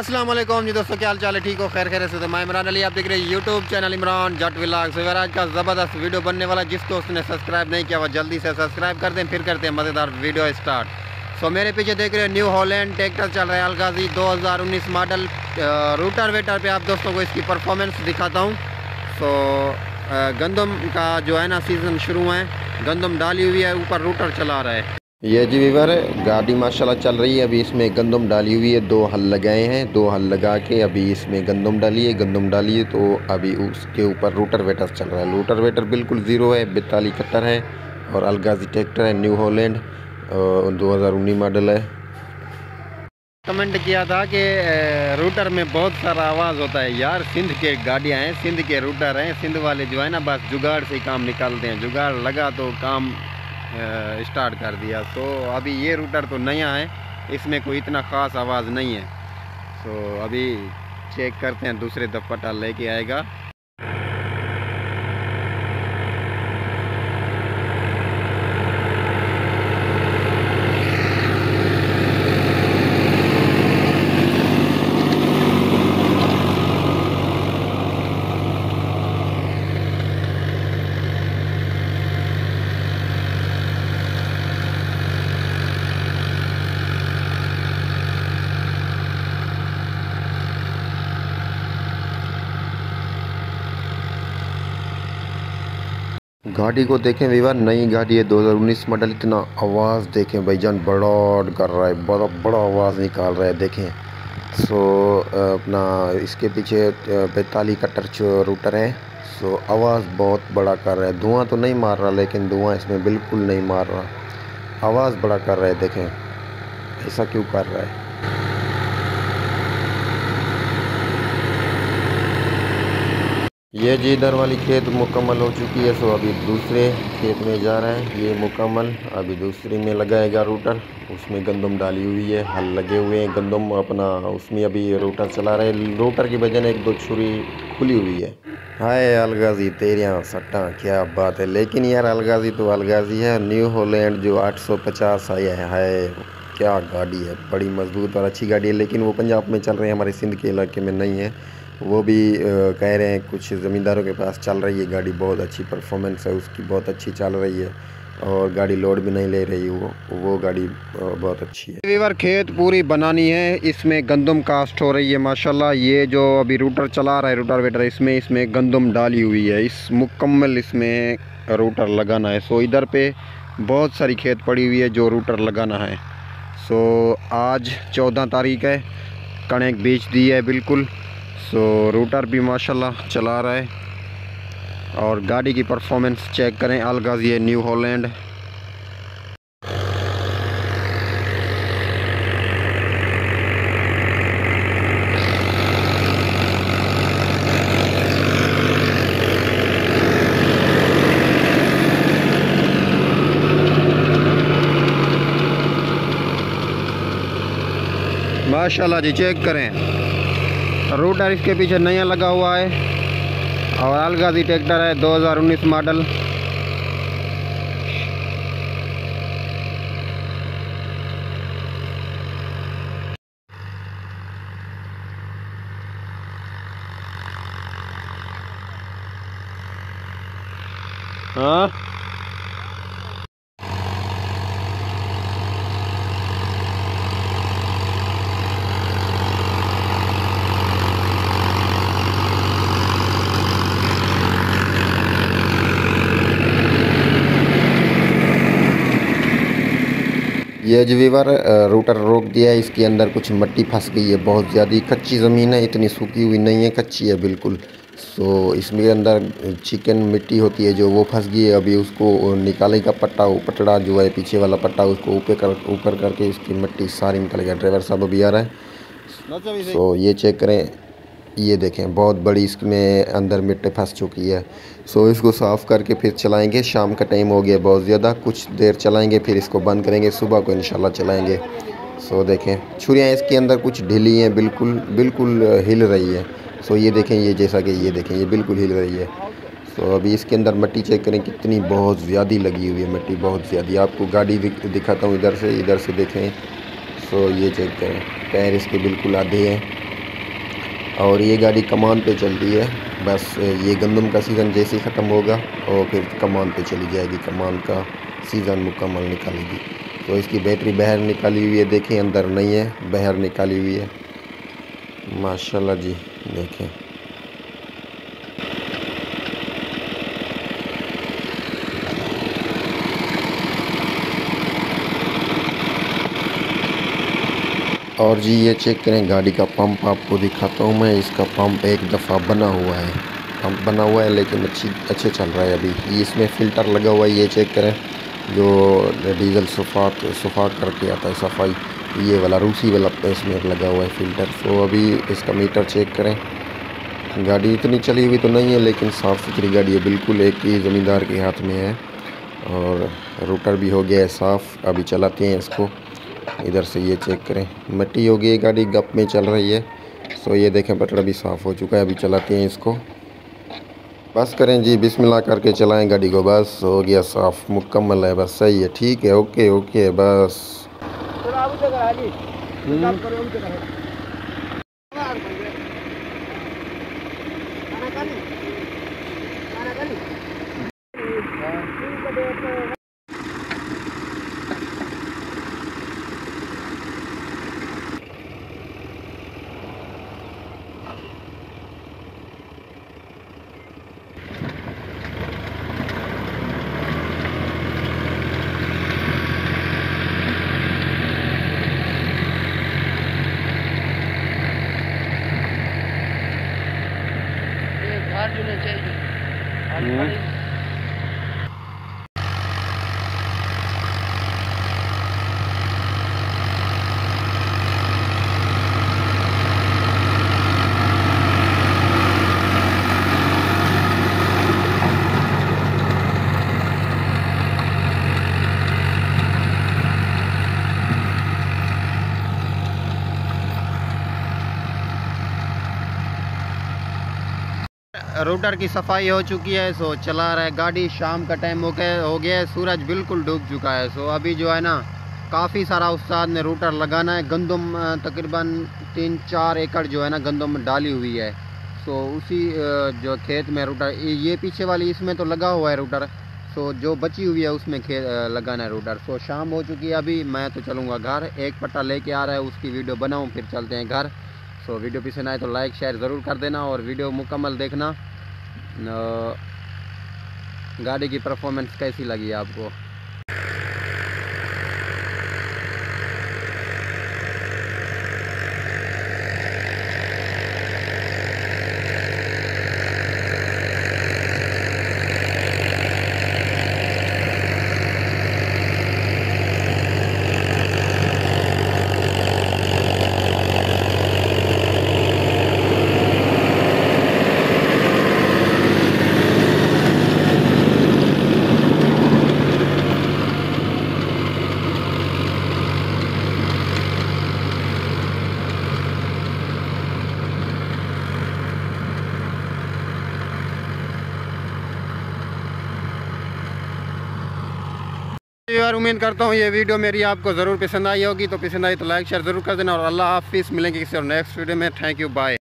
अस्सलाम वालेकुम जी दोस्तों, क्या हाल चाल है? ठीक हो? खैर खैर से। तो मैं इमरान अली, आप देख रहे हैं यूट्यूब चैनल इमरान जट व्लॉग्स। तो आज का ज़बरदस्त वीडियो बनने वाला, जिस दोस्त ने सब्सक्राइब नहीं किया वह जल्दी से सब्सक्राइब कर दें। फिर करते हैं मज़ेदार वीडियो स्टार्ट। सो मेरे पीछे देख रहे हैं न्यू हॉलैंड ट्रैक्टर चल रहा है अलगाजी 2019 मॉडल रूटर वेटर पे। आप दोस्तों को इसकी परफॉर्मेंस दिखाता हूँ। सो गंदम का जो है ना सीज़न शुरू है, गंदम डाली हुई है, ऊपर रूटर चला रहा है। ये जी वीवर गाड़ी माशाल्लाह चल रही है। अभी इसमें गंदम डाली हुई है, 2 हल लगाए हैं, 2 हल लगा के अभी इसमें गंदम डाली है। तो अभी उसके ऊपर रूटर वेटर चल रहा है। रूटर वेटर बिल्कुल ज़ीरो है, 42 कट्टर है और अलगाजी ट्रैक्टर है, न्यू हॉलैंड 2019 मॉडल है। कमेंट किया था कि रूटर में बहुत सारा आवाज़ होता है। यार सिंध के गाड़ियाँ हैं, सिंध के रूटर हैं। सिंध वाले जो है ना बस जुगाड़ से काम निकालते हैं। जुगाड़ लगा तो काम स्टार्ट कर दिया। तो अभी ये रूटर तो नया है, इसमें कोई इतना ख़ास आवाज़ नहीं है। तो अभी चेक करते हैं, दूसरे दफा लेके आएगा। गाड़ी को देखें वीवर, नई गाड़ी है 2019 मॉडल। इतना आवाज़ देखें भाईजान, बड़ा कर रहा है, बड़ा बड़ा आवाज़ निकाल रहा है देखें। सो अपना इसके पीछे 45 कट्टर रूटर है। सो आवाज़ बहुत बड़ा कर रहा है। धुआं तो नहीं मार रहा, लेकिन धुआं इसमें बिल्कुल नहीं मार रहा, आवाज़ बड़ा कर रहा है। देखें ऐसा क्यों कर रहा है। ये जी इधर वाली खेत मुकम्मल हो चुकी है। सो अभी दूसरे खेत में जा रहे हैं। ये मुकम्मल, अभी दूसरी में लगाएगा रूटर। उसमें गंदम डाली हुई है, हल लगे हुए हैं, गंदम अपना उसमें अभी रूटर चला रहे हैं। रूटर की वजह 1-2 छुरी खुली हुई है। हाय अलगाजी तेरिया सट्टा, क्या बात है। लेकिन यार अलगाजी तो अलगाजी है। न्यू हॉलैंड जो 850 आया है, हाय क्या गाड़ी है, बड़ी मजबूत और अच्छी गाड़ी है। लेकिन वो पंजाब में चल रहे हैं, हमारे सिंध के इलाके में नहीं है। वो भी कह रहे हैं कुछ ज़मींदारों के पास चल रही है गाड़ी, बहुत अच्छी परफॉर्मेंस है उसकी, बहुत अच्छी चल रही है और गाड़ी लोड भी नहीं ले रही। वो गाड़ी बहुत अच्छी है। वीवर खेत पूरी बनानी है, इसमें गंदम कास्ट हो रही है माशाल्लाह। ये जो अभी रूटर चला रहा है, रूटर वेटर, इसमें गंदम डाली हुई है। इस मुकम्मल इसमें रूटर लगाना है। सो इधर पे बहुत सारी खेत पड़ी हुई है जो रूटर लगाना है। सो आज 14 तारीख है, कणक बेच दी है बिल्कुल। सो रूटर भी माशाल्लाह चला रहा है और गाड़ी की परफॉर्मेंस चेक करें। अलगाजी है, न्यू हॉलैंड। माशाल्लाह जी, चेक करें। रूटर इसके पीछे नया लगा हुआ है और अलगाजी ट्रैक्टर है 2019 मॉडल। हाँ ये जो वीवर रूटर रोक दिया है, इसके अंदर कुछ मिट्टी फंस गई है बहुत ज़्यादा। कच्ची ज़मीन है, इतनी सूखी हुई नहीं है, कच्ची है बिल्कुल। सो इसमें अंदर चिकन मिट्टी होती है जो वो फंस गई है। अभी उसको निकालेगा पटड़ा जो है पीछे वाला पट्टा, उसको ऊपर करके इसकी मिट्टी सारी निकलेगा। ड्राइवर साहब अभी आ रहा है। सो ये चेक करें, ये देखें बहुत बड़ी इसमें अंदर मिट्टी फंस चुकी है। सो इसको साफ़ करके फिर चलाएंगे। शाम का टाइम हो गया बहुत ज़्यादा, कुछ देर चलाएंगे फिर इसको बंद करेंगे, सुबह को इंशाल्लाह चलाएंगे। सो देखें छुरियाँ इसके अंदर कुछ ढीली हैं, बिल्कुल हिल रही है। सो ये देखें, ये जैसा कि ये देखें, ये बिल्कुल हिल रही है। सो अभी इसके अंदर मिट्टी चेक करें कितनी, बहुत ज़्यादा लगी हुई है मिट्टी, बहुत ज़्यादा। आपको गाड़ी दिखाता हूँ इधर से देखें। सो ये चेक करें, टायर इसके बिल्कुल आधे हैं और ये गाड़ी कमान पे चलती है। बस ये गंदम का सीज़न जैसे ही ख़त्म होगा और फिर कमान पे चली जाएगी, कमान का सीज़न मुकम्मल निकालेगी। तो इसकी बैटरी बाहर निकाली हुई है, देखें अंदर नहीं है, बाहर निकाली हुई है। माशाल्लाह जी, देखें। और जी ये चेक करें गाड़ी का पंप, आपको दिखाता हूँ मैं। इसका पंप एक दफ़ा बना हुआ है, पंप बना हुआ है लेकिन अच्छे चल रहा है अभी। ये इसमें फ़िल्टर लगा हुआ है, ये चेक करें, जो डीजल सफाक करके आता है सफाई, ये वाला रूसी वाला इसमें लगा हुआ है फ़िल्टर। तो अभी इसका मीटर चेक करें। गाड़ी इतनी चली हुई तो नहीं है लेकिन साफ़ सुथरी गाड़ी है बिल्कुल, एक ही ज़मींदार के हाथ में है। और रूटर भी हो गया है साफ़। अभी चलाते हैं इसको, इधर से ये चेक करें, मिट्टी हो गई है, गाड़ी गप में चल रही है। सो ये देखें पटरा भी साफ़ हो चुका है। अभी चलाते हैं इसको, बस करें जी, बिस्मिल्लाह करके चलाएं गाड़ी को। बस हो गया साफ़, मुकम्मल है, बस सही है, ठीक है, ओके ओके बस। चाहिए रूटर की सफाई हो चुकी है। सो चला रहा है गाड़ी। शाम का टाइम हो गया है, सूरज बिल्कुल डूब चुका है। सो अभी जो है ना, काफ़ी सारा उस्ताद ने रूटर लगाना है। गंदम तकरीबन 3-4 एकड़ जो है ना गंदम डाली हुई है। सो उसी जो खेत में रूटर, ये पीछे वाली इसमें तो लगा हुआ है रूटर। सो जो बची हुई है उसमें लगाना है रूटर। सो शाम हो चुकी है, अभी मैं तो चलूँगा घर। एक पट्टा लेके आ रहा है, उसकी वीडियो बनाऊँ फिर चलते हैं घर। सो वीडियो पसंद आए तो लाइक शेयर ज़रूर कर देना और वीडियो मुकम्मल देखना। गाड़ी की परफॉर्मेंस कैसी लगी आपको। यार उम्मीद करता हूँ ये वीडियो मेरी आपको ज़रूर पसंद आई होगी। तो पसंद आई तो लाइक शेयर ज़रूर कर देना और अल्लाह हाफिज़। मिलेंगे किसी और नेक्स्ट वीडियो में। Thank you, bye.